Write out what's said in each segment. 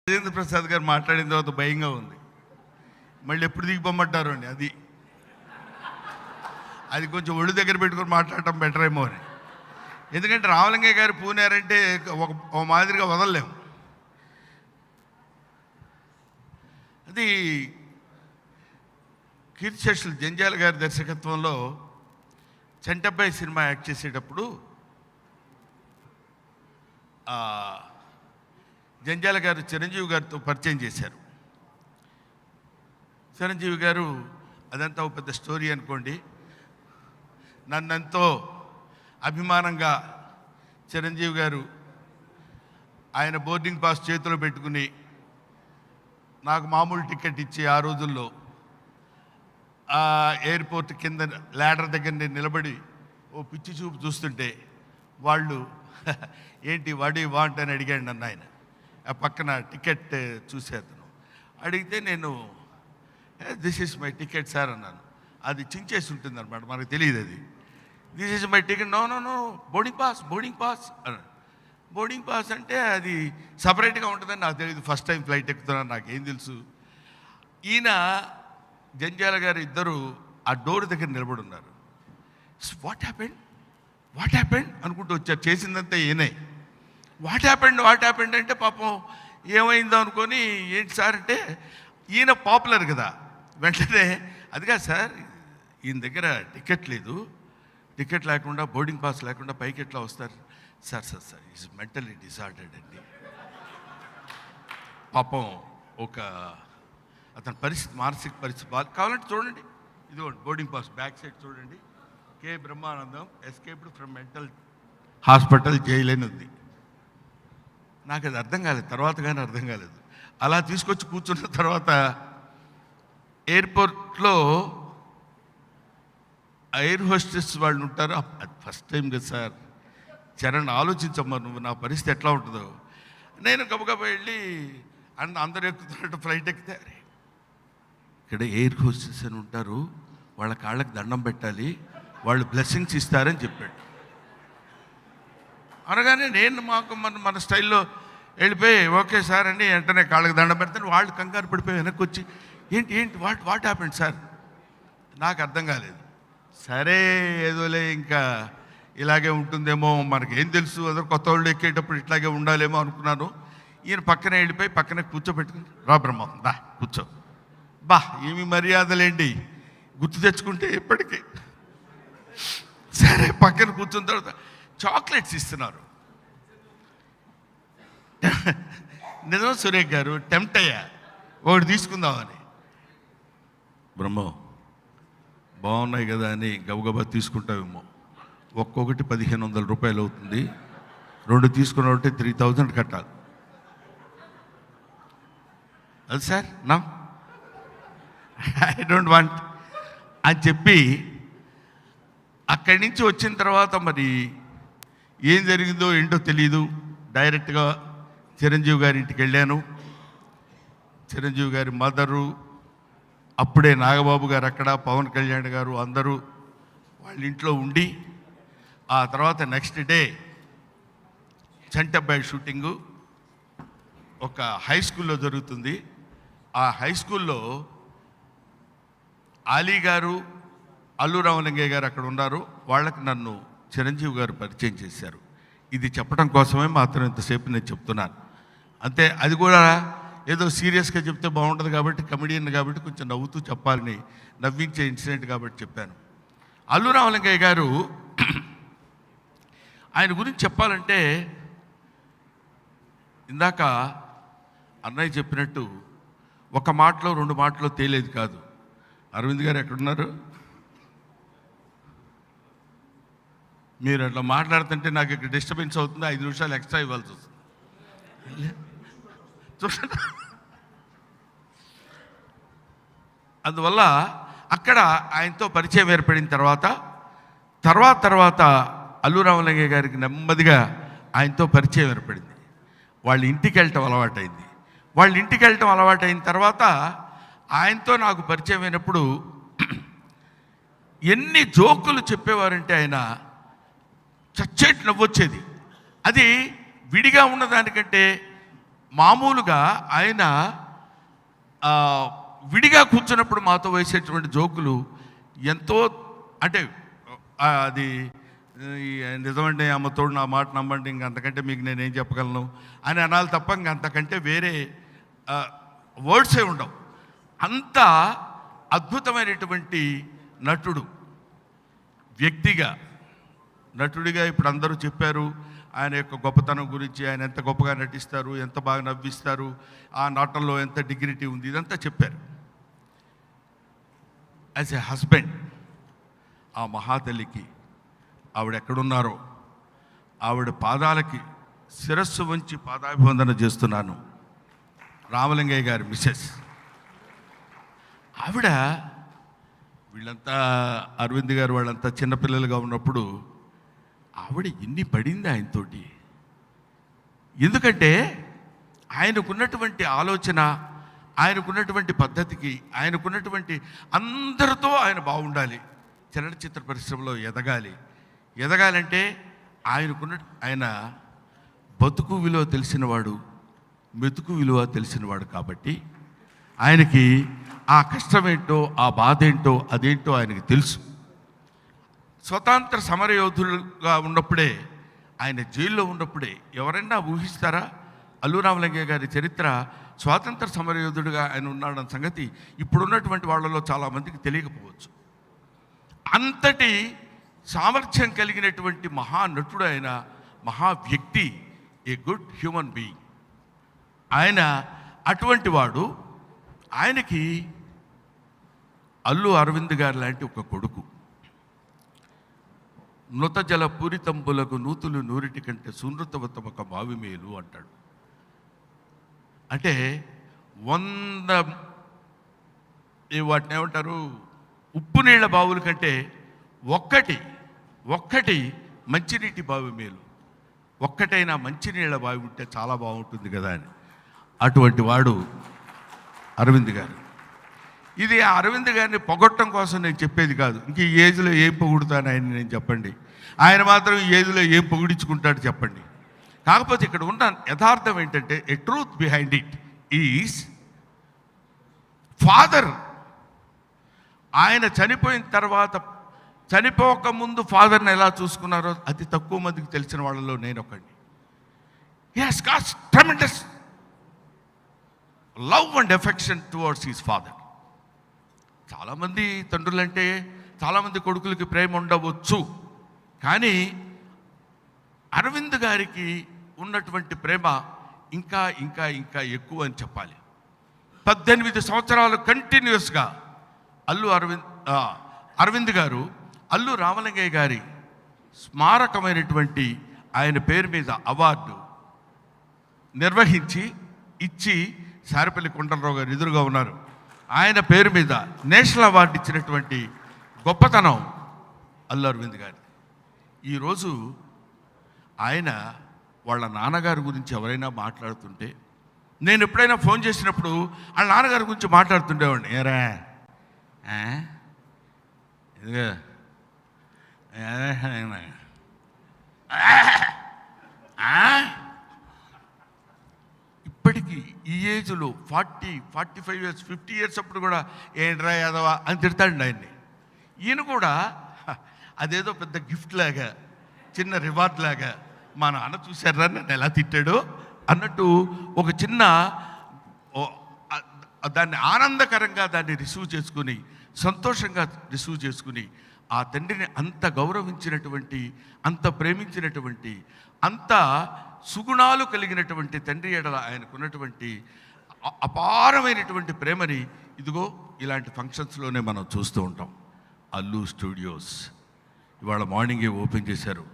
రాజేంద్ర ప్రసాద్ గారు మాట్లాడిన తర్వాత భయంగా ఉంది. మళ్ళీ ఎప్పుడు దిగిపోమంటారు అండి. అది కొంచెం ఒళ్ళు దగ్గర పెట్టుకొని మాట్లాడటం బెటర్ ఏమో అని. ఎందుకంటే రామలింగయ్య గారు పూనారంటే ఒక మాదిరిగా వదలలేము. అది కీర్తిశేషులు జంజాల గారి దర్శకత్వంలో చంటబ్బాయి సినిమా యాక్ట్ చేసేటప్పుడు జంజాల గారు చిరంజీవి గారితో పరిచయం చేశారు. చిరంజీవి గారు అదంతా ఒక పెద్ద స్టోరీ అనుకోండి. నన్నెంతో అభిమానంగా చిరంజీవి గారు ఆయన బోర్డింగ్ పాస్ చేతిలో పెట్టుకుని నాకు మామూలు టికెట్ ఇచ్చి ఆ రోజుల్లో ఆ ఎయిర్పోర్ట్ కింద ల్యాడర్ దగ్గర నేను నిలబడి ఓ పిచ్చి చూపు చూస్తుంటే వాళ్ళు ఏంటి వాడి వాంట్ అని అడిగాడు నన్ను. ఆయన ఆ పక్కన టికెట్ చూసేతను అడిగితే నేను this is my ticket sir అన్నాను. అది చించేసి ఉంటుంది అనమాట, మనకు తెలియదు. అది this is my ticket. No no no boarding pass అన్నాడు. బోర్డింగ్ పాస్ అంటే అది సపరేట్గా ఉంటుందని నాకు తెలియదు. ఫస్ట్ టైం ఫ్లైట్ ఎక్కుతున్నాను, నాకేం తెలుసు. ఈయన జంజాల గారు ఇద్దరు ఆ డోర్ దగ్గర నిలబడి ఉన్నారు. వాట్ హ్యాపెండ్ అనుకుంటూ వచ్చారు. చేసిందంతా ఈయనే. వాట్ హ్యాపెండ్ అంటే పాపం ఏమైందో అనుకొని ఏంటి సార్ అంటే ఈయన పాపులర్ కదా. వెంటనే అదిగా సార్ ఈయన దగ్గర టికెట్ లేదు, టికెట్ లేకుండా బోర్డింగ్ పాస్ లేకుండా పైకి ఎట్లా వస్తారు sir? Sir is mentally disordered అండి. పాపం అతని పరిస్థితి, మానసిక పరిస్థితి బాగా. కావాలంటే చూడండి, ఇదిగోండి బోర్డింగ్ పాస్ బ్యాక్ సైడ్ చూడండి. K Brahmanandam escaped from mental hospital jail అని ఉంది. నాకు అది అర్థం కాలేదు, తర్వాత కానీ అర్థం కాలేదు. అలా తీసుకొచ్చి కూర్చున్న తర్వాత ఎయిర్పోర్ట్లో ఎయిర్ హోస్టెస్ వాళ్ళు ఉంటారు. ఫస్ట్ టైం కదా సార్, చరణ్ ఆలోచించమ్మా నువ్వు నా పరిస్థితి ఎట్లా ఉంటుందో. నేను గబగబా వెళ్ళి అందరు ఎక్కుతున్నట్టు ఫ్లైట్ ఎక్కితే ఇక్కడ ఎయిర్ హోస్టెస్ అని ఉంటారు, వాళ్ళ కాళ్ళకి దండం పెట్టాలి, వాళ్ళు బ్లెస్సింగ్స్ ఇస్తారని చెప్పాడు. అనగానే నేను మన స్టైల్లో వెళ్ళిపోయి ఓకే సార్ అండి వెంటనే కాళ్ళకి దండం పెడతాను. వాళ్ళు కంగారు పడిపోయి వెనక్కి వచ్చి ఏంటి వాట్ హ్యాపెండ్ సార్? నాకు అర్థం కాలేదు. సరే ఏదోలే ఇంకా ఇలాగే ఉంటుందేమో, మనకేం తెలుసు, అదే కొత్త వాళ్ళు ఎక్కేటప్పుడు ఇట్లాగే ఉండాలేమో అనుకున్నాను. ఈయన పక్కనే వెళ్ళిపోయి పక్కనే కూర్చోబెట్టుకుని రా బ్రహ్మం దా కూర్చో. ఏమి మర్యాదలేండి గుర్తు తెచ్చుకుంటే ఎప్పటికీ. సరే పక్కన కూర్చున్న తర్వాత చాక్లెట్స్ ఇస్తున్నారు. నిజం సురేష్ గారు టెంప్ట్ అయ్యా ఒకటి తీసుకుందామని. బ్రహ్మం బాగున్నాయి కదా అని గబగబా తీసుకుంటావేమో. ఒక్కొక్కటి 1500 రూపాయలు అవుతుంది, 2 తీసుకున్నట్టే 3000 కట్టాలి. అది సార్ నా ఐ డోంట్ వాంట్ అని చెప్పి అక్కడి నుంచి వచ్చిన తర్వాత మరి ఏం జరిగిందో ఏంటో తెలీదు. డైరెక్ట్గా చిరంజీవి గారి ఇంటికి వెళ్ళాను. చిరంజీవి గారి మదరు, అప్పుడే నాగబాబు గారు అక్కడ, పవన్ కళ్యాణ్ గారు అందరూ వాళ్ళ ఇంట్లో ఉండి, ఆ తర్వాత నెక్స్ట్ డే చంటబ్బాయి షూటింగు ఒక హై స్కూల్లో జరుగుతుంది. ఆ హై స్కూల్లో ఆలీ గారు, అల్లు రామలింగయ్య గారు అక్కడ ఉన్నారు. వాళ్ళకి నన్ను చిరంజీవి గారు పరిచయం చేశారు. ఇది చెప్పడం కోసమే మాత్రం ఇంతసేపు నేను చెప్తున్నాను అంతే. అది కూడా ఏదో సీరియస్గా చెప్తే బాగుంటుంది కాబట్టి, కమెడియన్ కాబట్టి కొంచెం నవ్వుతూ చెప్పాలని, నవ్వించే ఇన్సిడెంట్ కాబట్టి చెప్పాను. అల్లు రామలింగయ్య గారు ఆయన గురించి చెప్పాలంటే ఇందాక అన్నయ్య చెప్పినట్టు ఒక మాటలో 2 మాటలో తేలేది కాదు. అరవింద్ గారు ఎక్కడున్నారు? మీరు అట్లా మాట్లాడుతుంటే నాకు ఇక్కడ డిస్టర్బెన్స్ అవుతుంది, 5 నిమిషాలు ఎక్స్ట్రా ఇవ్వాల్సి వస్తుంది. అందువల్ల అక్కడ ఆయనతో పరిచయం ఏర్పడిన తర్వాత అల్లు రామలింగయ్య గారికి నెమ్మదిగా ఆయనతో పరిచయం ఏర్పడింది. వాళ్ళ ఇంటికి వెళ్ళటం అలవాటైంది. వాళ్ళ ఇంటికి వెళ్ళటం అలవాటైన తర్వాత ఆయనతో నాకు పరిచయం అయినప్పుడు ఎన్ని జోకులు చెప్పేవారంటే ఆయన చచ్చేటి నవ్వొచ్చేది. అది విడిగా ఉన్నదానికంటే మామూలుగా ఆయన ఆ, విడిగా కూర్చున్నప్పుడు మాతో వేసేటువంటి జోకులు ఎంతో, అంటే అది ఈ నిజమండి అమ్మతోడు నా మాట నమ్మండి, ఇంక అంతకంటే మీకు నేనేం చెప్పగలను అని అనాలి తప్ప ఇంక అంతకంటే వేరే వర్డ్సే ఉండవు. అంత అద్భుతమైనటువంటి నటుడు, వ్యక్తిగా, నటుడిగా ఇప్పుడు అందరూ చెప్పారు ఆయన యొక్క గొప్పతనం గురించి, ఆయన ఎంత గొప్పగా నటిస్తారు, ఎంత బాగా నవ్విస్తారు, ఆ నటనలో ఎంత డిగ్నిటీ ఉంది, ఇదంతా చెప్పారు. యాజ్ ఏ హస్బెండ్ ఆ మహాతల్లికి, ఆవిడ ఎక్కడున్నారో ఆవిడ పాదాలకి శిరస్సు వంచి పాదాభివందన చేస్తున్నాను. రామలింగయ్య గారి మిస్సెస్ ఆవిడ, వీళ్ళంతా అరవింద్ గారు వాళ్ళంతా చిన్నపిల్లలుగా ఉన్నప్పుడు ఆవిడ ఎన్ని పడింది ఆయనతోటి. ఎందుకంటే ఆయనకున్నటువంటి ఆలోచన, ఆయనకున్నటువంటి పద్ధతికి, ఆయనకున్నటువంటి అందరితో ఆయన బాగుండాలి, చలనచిత్ర పరిశ్రమలో ఎదగాలంటే ఆయన బతుకు విలువ తెలిసినవాడు, మెతుకు విలువ తెలిసినవాడు. కాబట్టి ఆయనకి ఆ కష్టమేంటో, ఆ బాధ ఏంటో, అదేంటో ఆయనకి తెలుసు. స్వతంత్ర సమరయోధులుగా ఉన్నప్పుడే, ఆయన జైల్లో ఉన్నప్పుడే ఎవరైనా ఊహిస్తారా? అల్లు రామలింగయ్య గారి చరిత్ర, స్వాతంత్ర సమరయోధుడిగా ఆయన ఉన్నాడన్న సంగతి ఇప్పుడున్నటువంటి వాళ్ళలో చాలామందికి తెలియకపోవచ్చు. అంతటి సామర్థ్యం కలిగినటువంటి మహానటుడు ఆయన, మహా వ్యక్తి, ఏ గుడ్ హ్యూమన్ బీయింగ్ ఆయన. అటువంటి వాడు, ఆయనకి అల్లు అరవింద్ గారు లాంటి ఒక కొడుకు. నృత జల పూరితంబులకు నూతులు నూరిటి కంటే సునృతవతమొక బావి మేలు అంటాడు. అంటే 100 వాటిని ఏమంటారు, ఉప్పు నీళ్ళ బావుల కంటే ఒక్కటి మంచినీటి బావి మేలు. ఒక్కటైనా మంచినీళ్ళ బావి ఉంటే చాలా బాగుంటుంది కదా అని. అటువంటి వాడు అరవింద్ గారు. ఇది అరవింద్ గారిని పొగట్టడం కోసం నేను చెప్పేది కాదు. ఇంక ఈ ఏజ్లో ఏం పొగుడుతాను ఆయన, నేను చెప్పండి. ఆయన మాత్రం ఈ ఏజ్లో ఏం పొగిడించుకుంటాడు చెప్పండి. కాకపోతే ఇక్కడ ఉన్న యథార్థం ఏంటంటే, a truth behind it is father. ఆయన చనిపోయిన తర్వాత, చనిపోక ముందు ఫాదర్ని ఎలా చూసుకున్నారో అతి తక్కువ మందికి తెలిసిన వాళ్ళలో నేను ఒకడిని. He has got tremendous love and affection towards his father. చాలామంది తండ్రులంటే చాలామంది కొడుకులకి ప్రేమ ఉండవచ్చు, కానీ అరవింద్ గారికి ఉన్నటువంటి ప్రేమ ఇంకా ఇంకా ఇంకా ఎక్కువ అని చెప్పాలి. 18 సంవత్సరాలు కంటిన్యూస్గా అరవింద్ గారు అల్లు రామలింగయ్య గారి స్మారకమైనటువంటి ఆయన పేరు మీద అవార్డు నిర్వహించి ఇచ్చి, సారిపల్లి కొండలరావు గారు ఎదురుగా ఉన్నారు, ఆయన పేరు మీద నేషనల్ అవార్డు ఇచ్చినటువంటి గొప్పతనం అల్లు అరవింద్ గారి. ఈరోజు ఆయన వాళ్ళ నాన్నగారి గురించి ఎవరైనా మాట్లాడుతుంటే, నేను ఎప్పుడైనా ఫోన్ చేసినప్పుడు వాళ్ళ నాన్నగారి గురించి మాట్లాడుతుండేవాడిని. ఏరా ఇదిగా ఇప్పటికీ ఈ ఏజ్లో 45 ఇయర్స్ 50 ఇయర్స్ అప్పుడు కూడా ఏంట్రా యాదవా అని తిడతాడు ఆయన్ని. ఈయన కూడా అదేదో పెద్ద గిఫ్ట్ లాగా, చిన్న రివార్డ్ లాగా, మా నాన్న చూశారా నన్ను ఎలా తిట్టాడు అన్నట్టు ఒక చిన్న దాన్ని ఆనందకరంగా దాన్ని రిసీవ్ చేసుకుని, సంతోషంగా రిసీవ్ చేసుకుని, ఆ తండ్రిని అంత గౌరవించినటువంటి, అంత ప్రేమించినటువంటి, అంత సుగుణాలు కలిగినటువంటి తండ్రి ఎడల ఆయనకున్నటువంటి అపారమైనటువంటి ప్రేమని ఇదిగో ఇలాంటి ఫంక్షన్స్లోనే మనం చూస్తూ ఉంటాం. అల్లు స్టూడియోస్ ఇవాళ మార్నింగే ఓపెన్ చేశారు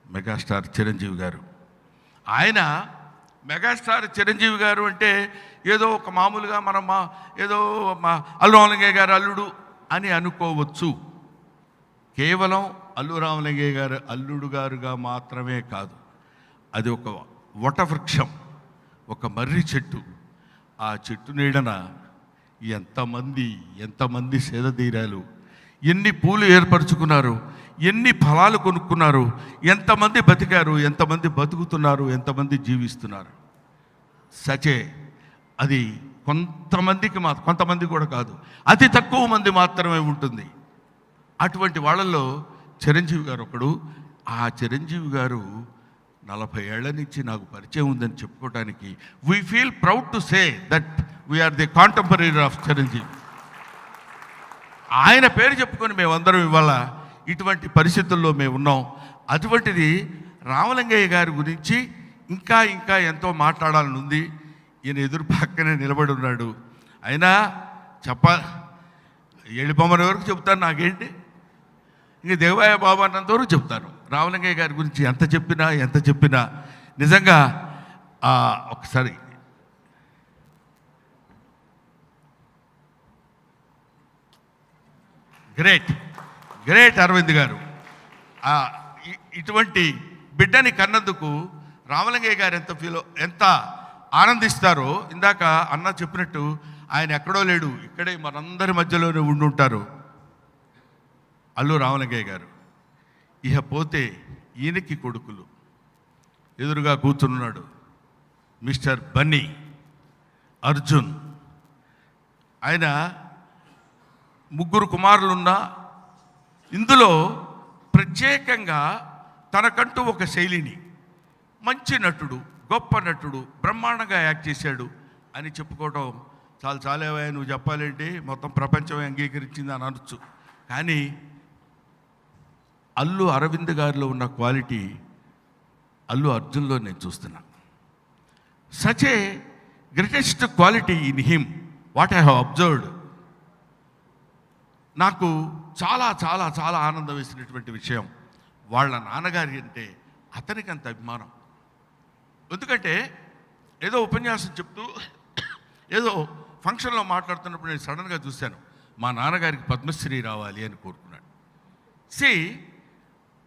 మెగాస్టార్ చిరంజీవి గారు. ఆయన మెగాస్టార్ చిరంజీవి గారు అంటే ఏదో ఒక మామూలుగా మనం ఏదో అల్లు రామలింగయ్య గారు అల్లుడు అని అనుకోవచ్చు. కేవలం అల్లు రామలింగయ్య గారు అల్లుడు గారుగా మాత్రమే కాదు, అది ఒక వటవృక్షం, ఒక మర్రి చెట్టు. ఆ చెట్టు నీడన ఎంతమంది సేదతీరాలు, ఎన్ని పూలు ఏర్పరచుకున్నారు, ఎన్ని ఫలాలు కొనుక్కున్నారు, ఎంతమంది బతికారు, ఎంతమంది బతుకుతున్నారు, ఎంతమంది జీవిస్తున్నారు. సచే అది కొంతమంది కూడా కాదు, అతి తక్కువ మంది మాత్రమే ఉంటుంది. అటువంటి వాళ్ళల్లో చిరంజీవి గారు ఒకడు. ఆ చిరంజీవి గారు 40 ఏళ్ల నుంచి నాకు పరిచయం ఉందని చెప్పుకోవడానికి we feel proud to say that we are the contemporary of Chiranjeevi. ఆయన పేరు చెప్పుకొని మేమందరం ఇవాళ ఇటువంటి పరిస్థితుల్లో మేము ఉన్నాం. అటువంటిది రామలింగయ్య గారి గురించి ఇంకా ఇంకా ఎంతో మాట్లాడాలని ఉంది. ఈయన ఎదురు పక్కనే నిలబడి ఉన్నాడు. అయినా ఎళ్ళిపోమని వరకు చెప్తాను, నాకేంటి, ఇంక దేవాయ బాబు అన్నంత వరకు చెప్తాను. రామలింగయ్య గారి గురించి ఎంత చెప్పినా నిజంగా ఒకసారి గ్రేట్ అరవింద్ గారు ఇటువంటి బిడ్డని కన్నందుకు రామలింగయ్య గారు ఎంత ఆనందిస్తారో. ఇందాక అన్న చెప్పినట్టు ఆయన ఎక్కడో లేడు, ఇక్కడే మనందరి మధ్యలోనే ఉండుంటారు అల్లు రామలింగయ్య గారు. ఇహ పోతే ఈయనకి కొడుకులు, ఎదురుగా కూర్చున్నాడు మిస్టర్ బన్నీ అర్జున్. ఆయన 3 కుమారులున్నా ఇందులో ప్రత్యేకంగా తనకంటూ ఒక శైలిని, మంచి నటుడు, గొప్ప నటుడు, బ్రహ్మాండంగా యాక్ట్ చేశాడు అని చెప్పుకోవడం చాలేవా నువ్వు చెప్పాలంటే మొత్తం ప్రపంచమే అంగీకరించింది అని అనొచ్చు. కానీ అల్లు అరవింద్ గారిలో ఉన్న క్వాలిటీ అల్లు అర్జున్లో నేను చూస్తున్నా. Such a greatest quality in him, what I have observed. నాకు చాలా చాలా చాలా ఆనందం వేసినటువంటి విషయం, వాళ్ళ నాన్నగారి అంటే అతనికి అంత అభిమానం. ఎందుకంటే ఏదో ఉపన్యాసం చెప్తూ ఏదో ఫంక్షన్లో మాట్లాడుతున్నప్పుడు నేను సడన్గా చూశాను, మా నాన్నగారికి పద్మశ్రీ రావాలి అని కోరుకున్నాడు.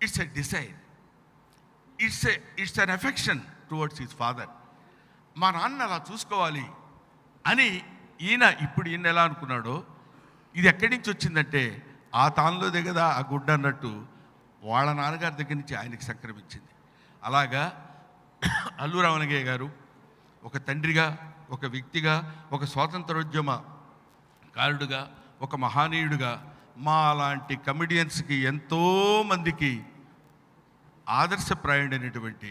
It's a desire, it's an affection towards his father. మా నాన్న అలా చూసుకోవాలి అని ఈయన ఎలా అనుకున్నాడో, ఇది ఎక్కడి నుంచి వచ్చిందంటే ఆ తానులోదే కదా ఆ గుడ్డ అన్నట్టు వాళ్ళ నాన్నగారి దగ్గర నుంచి ఆయనకి సంక్రమించింది. అలాగా అల్లు రామలింగయ్య గారు ఒక తండ్రిగా, ఒక వ్యక్తిగా, ఒక స్వాతంత్రోద్యమ కారుడుగా, ఒక మహానీయుడుగా మా లాంటి కమెడియన్స్కి ఎంతోమందికి ఆదర్శప్రాయుడైనటువంటి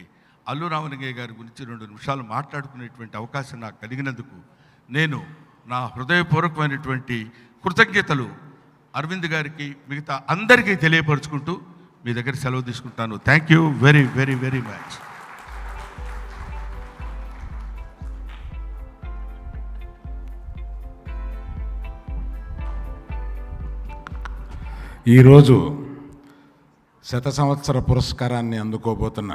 అల్లు రామలింగయ్య గారి గురించి 2 నిమిషాలు మాట్లాడుకునేటువంటి అవకాశం నాకు కలిగినందుకు నేను నా హృదయపూర్వకమైనటువంటి కృతజ్ఞతలు అరవింద్ గారికి, మిగతా అందరికీ తెలియపరుచుకుంటూ మీ దగ్గర సెలవు తీసుకుంటాను. Thank you very very very much. ఈరోజు 100 సంవత్సర పురస్కారాన్ని అందుకోబోతున్న